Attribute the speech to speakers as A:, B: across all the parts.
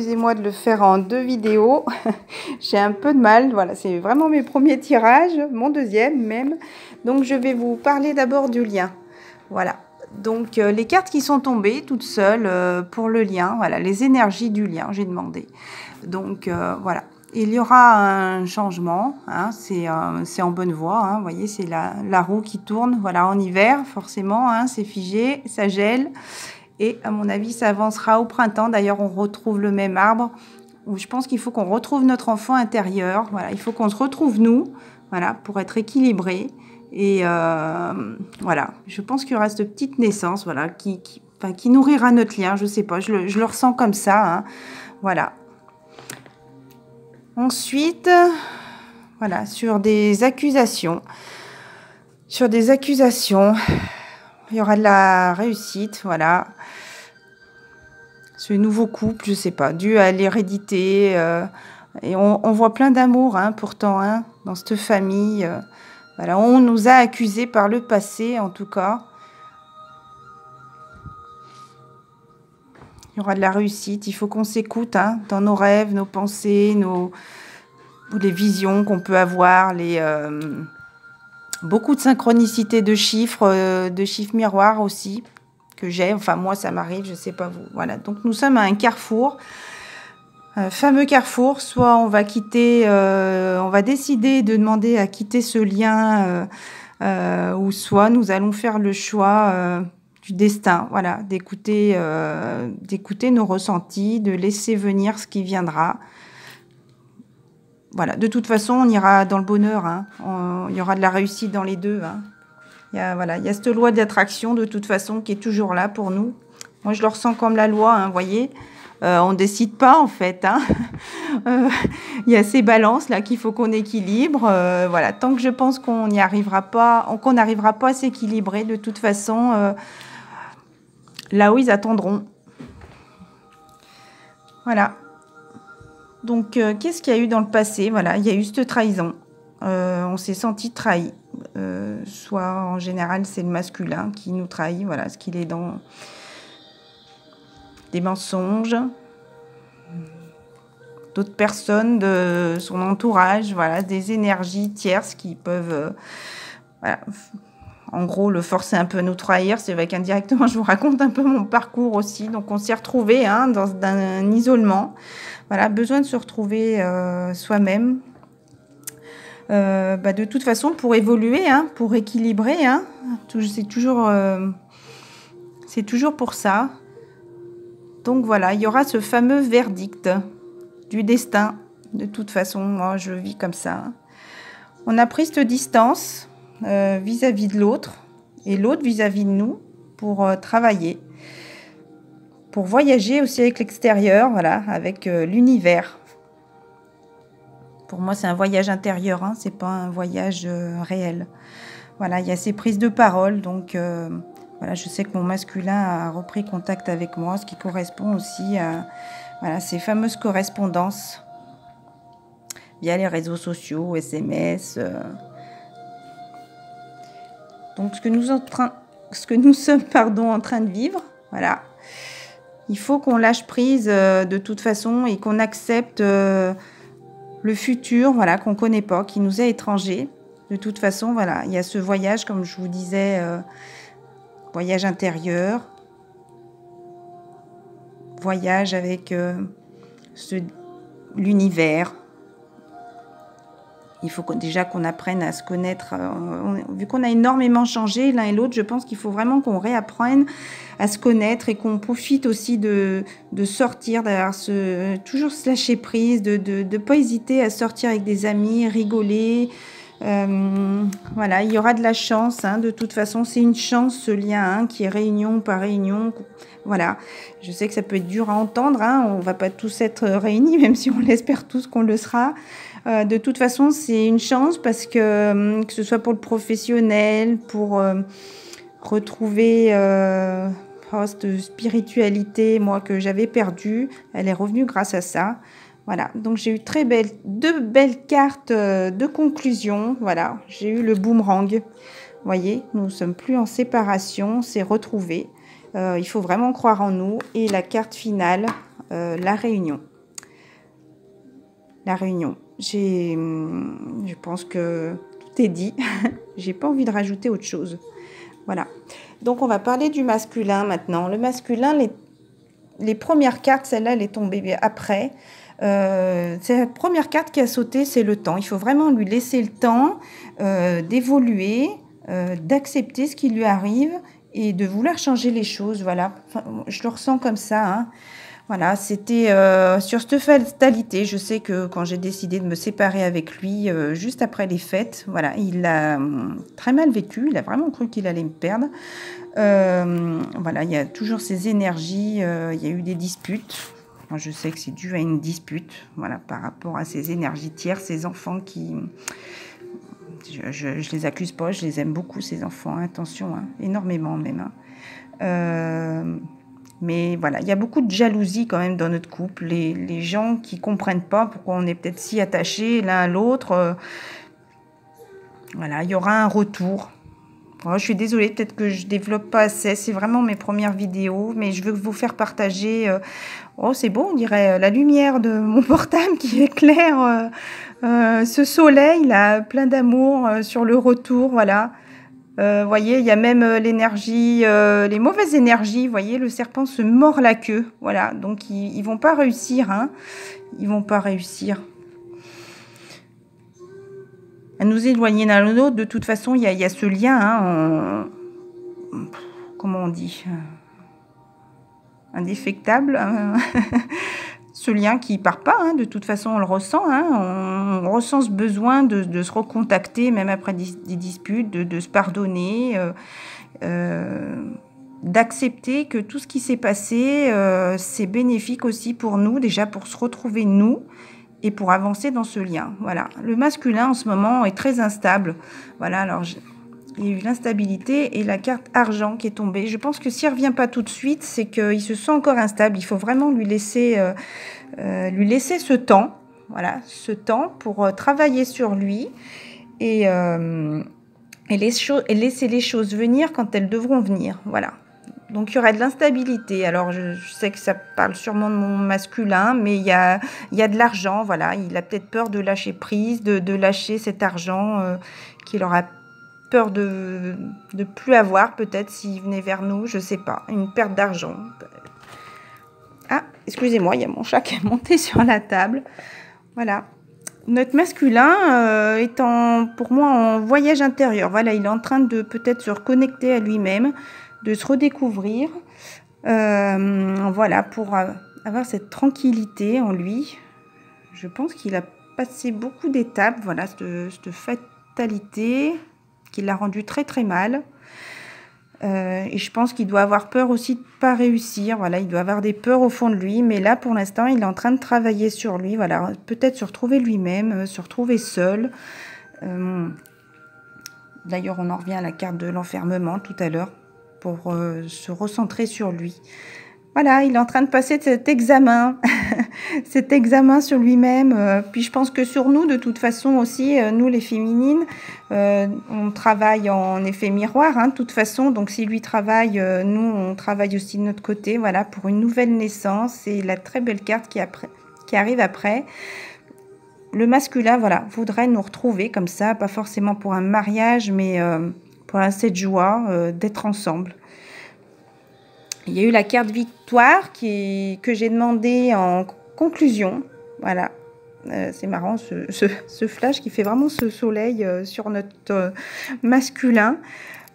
A: Excusez-moi de le faire en 2 vidéos. J'ai un peu de mal. Voilà, c'est vraiment mes premiers tirages, mon deuxième même. Donc, je vais vous parler d'abord du lien. Voilà. Donc, les cartes qui sont tombées toutes seules pour le lien. Voilà, les énergies du lien, j'ai demandé. Donc, voilà. Il y aura un changement. Hein, c'est en bonne voie. Hein, vous voyez, c'est la roue qui tourne. Voilà, en hiver, forcément. Hein, c'est figé, ça gèle. Et à mon avis, ça avancera au printemps. D'ailleurs, on retrouve le même arbre. Où je pense qu'il faut qu'on retrouve notre enfant intérieur. Voilà, il faut qu'on se retrouve nous, voilà, pour être équilibré. Et voilà, je pense qu'il y aura cette petite naissance, voilà, qui nourrira notre lien. Je sais pas, je le ressens comme ça. Hein, voilà. Ensuite, voilà, sur des accusations. Sur des accusations. Il y aura de la réussite, voilà. Ce nouveau couple, je sais pas, dû à l'hérédité. Et on voit plein d'amour, hein, pourtant, hein, dans cette famille. Voilà, on nous a accusés par le passé, en tout cas. Il y aura de la réussite. Il faut qu'on s'écoute, hein, dans nos rêves, nos pensées, les visions qu'on peut avoir, beaucoup de synchronicité de chiffres miroirs aussi, que j'ai. Enfin, moi, ça m'arrive, je sais pas vous. Voilà, donc nous sommes à un carrefour. Fameux carrefour, soit on va quitter, on va décider de demander à quitter ce lien, ou soit nous allons faire le choix du destin, voilà, d'écouter nos ressentis, de laisser venir ce qui viendra. Voilà, de toute façon, on ira dans le bonheur, hein. Il y aura de la réussite dans les deux. Hein. Il y a cette loi d'attraction, de toute façon, qui est toujours là pour nous. Moi, je le ressens comme la loi, hein, vous voyez. On ne décide pas, en fait. Hein. Il y a ces balances là qu'il faut qu'on équilibre. Voilà, tant que je pense qu'on n'y arrivera pas, qu'on n'arrivera pas à s'équilibrer, de toute façon, là où ils attendront. Voilà. Donc, qu'est-ce qu'il y a eu dans le passé? Voilà, il y a eu cette trahison. On s'est senti trahi. Soit, en général, c'est le masculin qui nous trahit. Voilà, ce qu'il est dans des mensonges. D'autres personnes de son entourage, voilà, des énergies tierces qui peuvent, voilà, en gros, le forcer un peu à nous trahir. C'est vrai qu'indirectement, je vous raconte un peu mon parcours aussi. Donc, on s'est retrouvés, hein, dans un isolement. Voilà, besoin de se retrouver soi-même. De toute façon, pour évoluer, hein, pour équilibrer, hein, c'est toujours pour ça. Donc voilà, il y aura ce fameux verdict du destin. De toute façon, moi, je vis comme ça. On a pris cette distance vis-à-vis de l'autre et l'autre vis-à-vis de nous pour travailler, pour voyager aussi avec l'extérieur, voilà, avec l'univers. Pour moi, c'est un voyage intérieur, hein, c'est pas un voyage réel. Voilà, il y a ces prises de parole, donc voilà, je sais que mon masculin a repris contact avec moi, ce qui correspond aussi à voilà, ces fameuses correspondances via les réseaux sociaux, SMS. Donc, ce que nous sommes en train de vivre, voilà. Il faut qu'on lâche prise de toute façon et qu'on accepte le futur, voilà, qu'on ne connaît pas, qui nous est étranger. De toute façon, voilà, il y a ce voyage, comme je vous disais, voyage intérieur, voyage avec l'univers. Il faut déjà qu'on apprenne à se connaître. Vu qu'on a énormément changé l'un et l'autre, je pense qu'il faut vraiment qu'on réapprenne à se connaître et qu'on profite aussi de sortir, toujours se lâcher prise, de ne pas hésiter à sortir avec des amis, rigoler. Voilà, il y aura de la chance, hein, de toute façon, c'est une chance ce lien, hein, qui est réunion par réunion. Voilà, je sais que ça peut être dur à entendre, hein, on ne va pas tous être réunis, même si on l'espère tous qu'on le sera. De toute façon, c'est une chance parce que ce soit pour le professionnel, pour retrouver cette spiritualité, moi, que j'avais perdue, elle est revenue grâce à ça. Voilà, donc j'ai eu deux belles cartes de conclusion. Voilà, j'ai eu le boomerang. Vous voyez, nous ne sommes plus en séparation, c'est retrouvé. Il faut vraiment croire en nous. Et la carte finale, la réunion. La réunion. Je pense que tout est dit. J'ai pas envie de rajouter autre chose. Voilà. Donc, on va parler du masculin maintenant. Le masculin, les premières cartes, celle-là, elle est tombée après. C'est la première carte qui a sauté, c'est le temps. Il faut vraiment lui laisser le temps d'évoluer, d'accepter ce qui lui arrive et de vouloir changer les choses. Voilà. Enfin, je le ressens comme ça, hein. Voilà, c'était sur cette fatalité. Je sais que quand j'ai décidé de me séparer avec lui, juste après les fêtes, voilà, il a très mal vécu. Il a vraiment cru qu'il allait me perdre. Voilà, il y a toujours ces énergies. Il y a eu des disputes. Moi, je sais que c'est dû à une dispute, voilà, par rapport à ces énergies tierces, ces enfants qui... Je les accuse pas, je les aime beaucoup, ces enfants. Hein, attention, hein, énormément même. Hein. Mais voilà, il y a beaucoup de jalousie quand même dans notre couple. Les gens qui comprennent pas pourquoi on est peut-être si attachés l'un à l'autre. Voilà, il y aura un retour. Oh, je suis désolée, peut-être que je développe pas assez. C'est vraiment mes premières vidéos, mais je veux vous faire partager. Oh, c'est beau, on dirait la lumière de mon portable qui éclaire ce soleil là, plein d'amour sur le retour. Voilà. Voyez, il y a même l'énergie, les mauvaises énergies. Voyez, le serpent se mord la queue. Voilà, donc ils vont pas réussir. Hein. Ils vont pas réussir à nous éloigner l'un de l'autre. De toute façon, il y a ce lien. Hein, comment on dit, indéfectable. Hein. Ce lien qui part pas. Hein. De toute façon, on le ressent. Hein. On ressent ce besoin de se recontacter, même après des disputes, de se pardonner, d'accepter que tout ce qui s'est passé, c'est bénéfique aussi pour nous, déjà pour se retrouver nous, et pour avancer dans ce lien. Voilà. Le masculin, en ce moment, est très instable. Voilà, alors il y a eu l'instabilité et la carte argent qui est tombée. Je pense que s'il ne revient pas tout de suite, c'est qu'il se sent encore instable. Il faut vraiment lui laisser ce temps. Voilà, ce temps pour travailler sur lui et laisser les choses venir quand elles devront venir. Voilà. Donc, il y aura de l'instabilité. Alors, je sais que ça parle sûrement de mon masculin, mais il y a de l'argent. Voilà, il a peut-être peur de lâcher prise, de lâcher cet argent qu'il aura peur de plus avoir, peut-être, s'il venait vers nous. Je ne sais pas. Une perte d'argent. Ah, excusez-moi, il y a mon chat qui est monté sur la table. Voilà. Notre masculin est pour moi en voyage intérieur. Voilà, il est en train de peut-être se reconnecter à lui-même, de se redécouvrir, voilà, pour avoir cette tranquillité en lui. Je pense qu'il a passé beaucoup d'étapes, voilà, cette fatalité qui l'a rendu très très mal. Et je pense qu'il doit avoir peur aussi de ne pas réussir, voilà, il doit avoir des peurs au fond de lui, mais là pour l'instant il est en train de travailler sur lui, voilà, peut-être se retrouver lui-même, se retrouver seul. D'ailleurs on en revient à la carte de l'enfermement tout à l'heure, pour se recentrer sur lui. Voilà, il est en train de passer cet examen, cet examen sur lui-même. Puis je pense que sur nous, de toute façon aussi, nous les féminines, on travaille en effet miroir, hein, de toute façon. Donc si lui travaille, nous on travaille aussi de notre côté, voilà, pour une nouvelle naissance. Et la très belle carte qui arrive après. Le masculin, voilà, voudrait nous retrouver comme ça, pas forcément pour un mariage, mais pour cette joie d'être ensemble. Il y a eu la carte victoire que j'ai demandé en conclusion. Voilà, c'est marrant ce flash qui fait vraiment ce soleil sur notre masculin.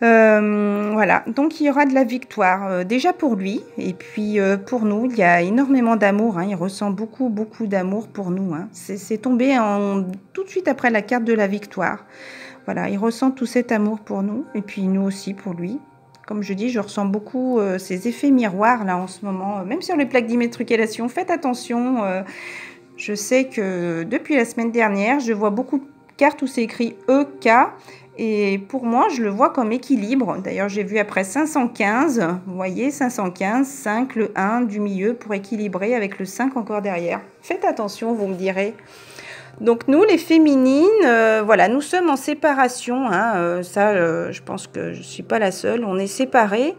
A: Voilà, donc il y aura de la victoire déjà pour lui et puis pour nous. Il y a énormément d'amour, hein, il ressent beaucoup d'amour pour nous. Hein. C'est tombé tout de suite après la carte de la victoire. Voilà, il ressent tout cet amour pour nous et puis nous aussi pour lui. Comme je dis, je ressens beaucoup ces effets miroirs là en ce moment, même sur les plaques d'immatriculation. Faites attention, je sais que depuis la semaine dernière, je vois beaucoup de cartes où c'est écrit EK. Et pour moi, je le vois comme équilibre. D'ailleurs, j'ai vu après 515, vous voyez, 515, 5, le 1 du milieu pour équilibrer avec le 5 encore derrière. Faites attention, vous me direz. Donc nous, les féminines, voilà, nous sommes en séparation. Hein, ça, je pense que je ne suis pas la seule. On est séparés.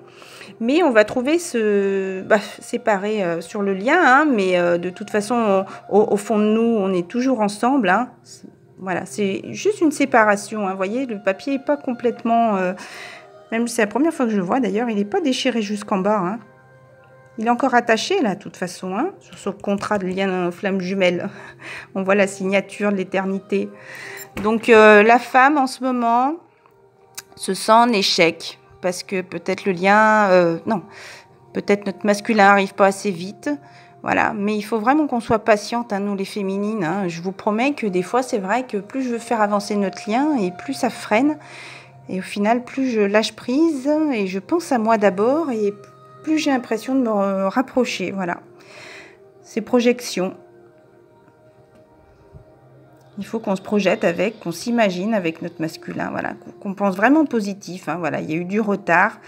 A: Mais on va trouver séparé sur le lien, hein, mais de toute façon, au fond de nous, on est toujours ensemble. Hein. Voilà, c'est juste une séparation. Hein. Vous voyez, le papier n'est pas complètement... même c'est la première fois que je le vois d'ailleurs, il n'est pas déchiré jusqu'en bas. Hein. Il est encore attaché là, de toute façon, hein, sur ce contrat de lien flamme jumelle. On voit la signature de l'éternité. Donc la femme en ce moment se sent en échec parce que peut-être le lien, non, peut-être notre masculin n'arrive pas assez vite. Voilà, mais il faut vraiment qu'on soit patiente, hein, nous les féminines. Hein. Je vous promets que des fois, c'est vrai que plus je veux faire avancer notre lien et plus ça freine. Et au final, plus je lâche prise et je pense à moi d'abord et plus j'ai l'impression de me rapprocher. Voilà, ces projections. Il faut qu'on se projette avec, qu'on s'imagine avec notre masculin, voilà, qu'on pense vraiment positif. Hein, voilà, il y a eu du retard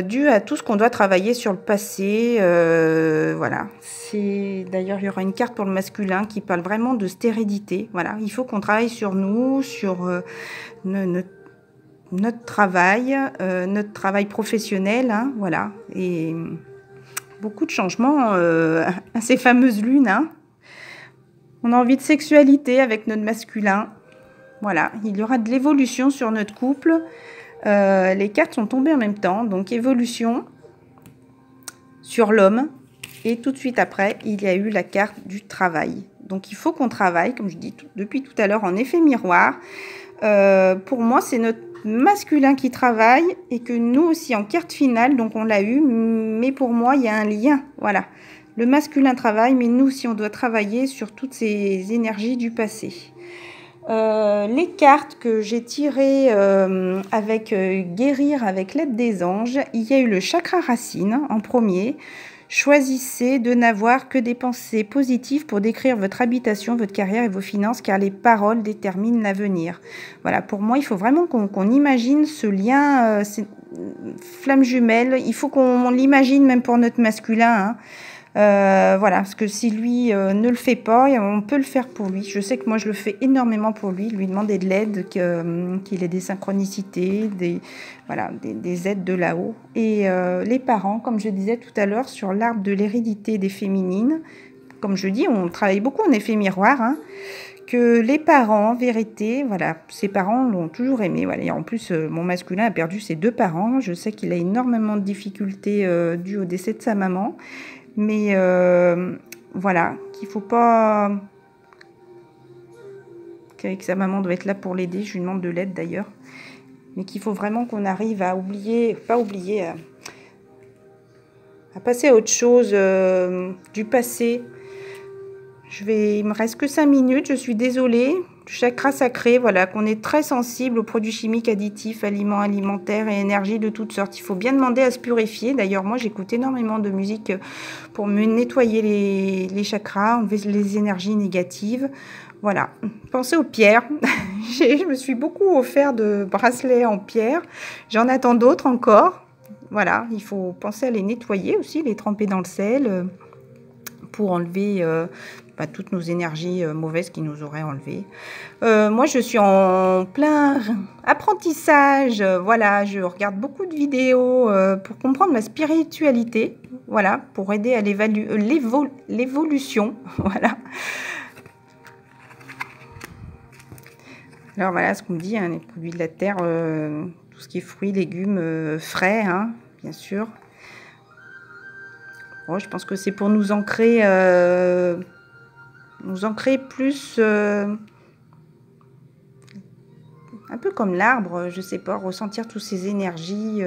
A: dû à tout ce qu'on doit travailler sur le passé. Voilà, d'ailleurs il y aura une carte pour le masculin qui parle vraiment de stérilité. Voilà, il faut qu'on travaille sur nous, sur notre travail professionnel. Hein, voilà, et beaucoup de changements à ces fameuses lunes. Hein. On a envie de sexualité avec notre masculin. Voilà, il y aura de l'évolution sur notre couple. Les cartes sont tombées en même temps. Donc, évolution sur l'homme. Et tout de suite après, il y a eu la carte du travail. Donc, il faut qu'on travaille, comme je dis depuis tout à l'heure, en effet miroir. Pour moi, c'est notre masculin qui travaille et que nous aussi en carte finale. Donc, on l'a eu. Mais pour moi, il y a un lien. Voilà. Le masculin travaille, mais nous aussi, on doit travailler sur toutes ces énergies du passé. Les cartes que j'ai tirées avec guérir avec l'aide des anges, il y a eu le chakra racine en premier. Choisissez de n'avoir que des pensées positives pour décrire votre habitation, votre carrière et vos finances, car les paroles déterminent l'avenir. Voilà, pour moi, il faut vraiment qu'on imagine ce lien, flamme jumelle. Il faut qu'on l'imagine même pour notre masculin, hein. Voilà, parce que si lui ne le fait pas, on peut le faire pour lui. Je sais que moi je le fais énormément pour lui demander de l'aide, qu'il ait des synchronicités, des aides de là-haut. Et les parents, comme je disais tout à l'heure, sur l'arbre de l'hérédité des féminines, comme je dis, on travaille beaucoup en effet miroir, hein, que les parents, en vérité, voilà, ses parents l'ont toujours aimé. Voilà. Et en plus, mon masculin a perdu ses 2 parents. Je sais qu'il a énormément de difficultés dues au décès de sa maman. Mais voilà, qu'il ne faut pas... Qu'avec sa maman doit être là pour l'aider, je lui demande de l'aide d'ailleurs. Mais qu'il faut vraiment qu'on arrive à oublier, à passer à autre chose du passé. Il me reste que 5 minutes, je suis désolée. Chakra sacré, voilà, qu'on est très sensible aux produits chimiques additifs, aliments alimentaires et énergie de toutes sortes. Il faut bien demander à se purifier. D'ailleurs, moi, j'écoute énormément de musique pour me nettoyer les chakras, enlever les énergies négatives. Voilà, pensez aux pierres. Je me suis beaucoup offert de bracelets en pierre. J'en attends d'autres encore. Voilà, il faut penser à les nettoyer aussi, les tremper dans le sel pour enlever toutes nos énergies mauvaises qui nous auraient enlevées. Moi, je suis en plein apprentissage. Voilà, je regarde beaucoup de vidéos pour comprendre ma spiritualité. Voilà, pour aider à l'évolution. Voilà. Alors voilà ce qu'on me dit, hein, les produits de la terre, tout ce qui est fruits, légumes, frais, hein, bien sûr. Bon, je pense que c'est pour nous ancrer plus, un peu comme l'arbre, je sais pas, ressentir toutes ces énergies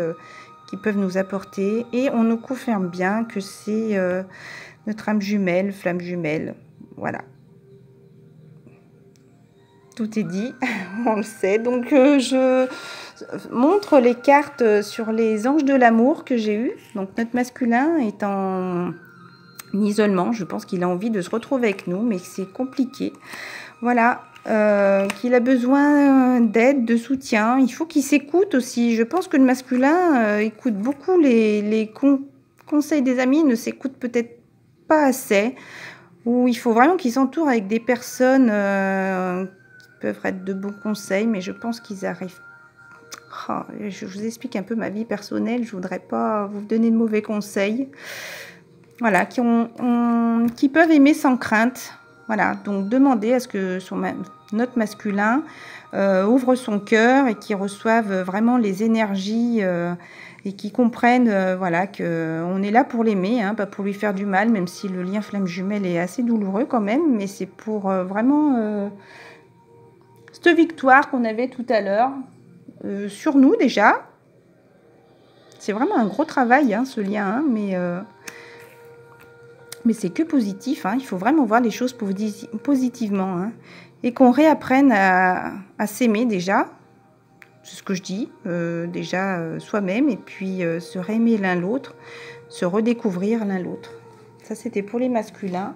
A: qui peuvent nous apporter. Et on nous confirme bien que c'est notre âme jumelle, flamme jumelle. Voilà. Tout est dit, on le sait. Donc, je montre les cartes sur les anges de l'amour que j'ai eu. Donc, notre masculin est en isolement. Je pense qu'il a envie de se retrouver avec nous, mais c'est compliqué. Voilà, qu'il a besoin d'aide, de soutien. Il faut qu'il s'écoute aussi. Je pense que le masculin écoute beaucoup les conseils des amis, ne s'écoute peut-être pas assez. Ou il faut vraiment qu'il s'entoure avec des personnes... peuvent être de bons conseils, mais je pense qu'ils arrivent. Oh, je vous explique un peu ma vie personnelle, je voudrais pas vous donner de mauvais conseils. Voilà, qui peuvent aimer sans crainte. Voilà, donc demandez à ce que notre masculin ouvre son cœur et qu'il reçoive vraiment les énergies et qu'il comprenne voilà, qu'on est là pour l'aimer, hein, pas pour lui faire du mal, même si le lien flamme jumelle est assez douloureux quand même, mais c'est pour vraiment cette victoire qu'on avait tout à l'heure sur nous déjà. C'est vraiment un gros travail, hein, ce lien, hein, mais c'est que positif, hein. Il faut vraiment voir les choses positivement, hein. Et qu'on réapprenne à s'aimer déjà, c'est ce que je dis, déjà soi-même, et puis se réaimer l'un l'autre, se redécouvrir l'un l'autre. Ça, c'était pour les masculins.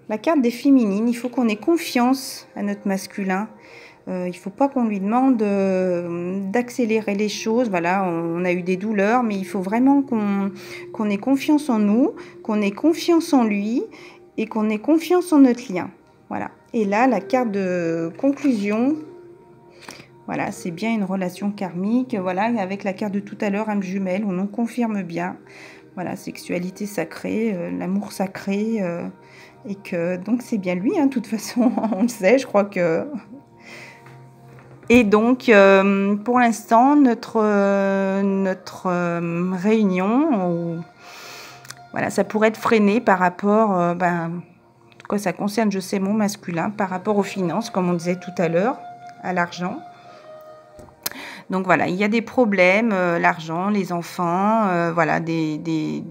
A: La carte des féminines, il faut qu'on ait confiance à notre masculin. Il ne faut pas qu'on lui demande d'accélérer les choses. Voilà, on a eu des douleurs, mais il faut vraiment qu'on ait confiance en nous, qu'on ait confiance en lui et qu'on ait confiance en notre lien. Voilà. Et là, la carte de conclusion, voilà, c'est bien une relation karmique. Voilà, avec la carte de tout à l'heure, âme jumelle, on en confirme bien. Voilà, sexualité sacrée, l'amour sacré. Et que donc c'est bien lui, hein, de toute façon, on le sait, je crois que... Et donc, pour l'instant, notre réunion, voilà, ça pourrait être freiné par rapport, en tout cas, ça concerne, je sais, mon masculin, par rapport aux finances, comme on disait tout à l'heure, à l'argent. Donc voilà, il y a des problèmes, l'argent, les enfants, voilà, des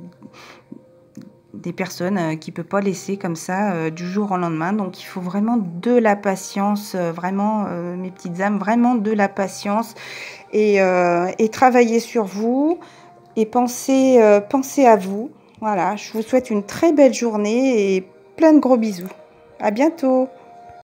A: personnes qui ne peuvent pas laisser comme ça du jour au lendemain. Donc, il faut vraiment de la patience, vraiment, mes petites âmes, vraiment de la patience et travailler sur vous et penser à vous. Voilà, je vous souhaite une très belle journée et plein de gros bisous. À bientôt.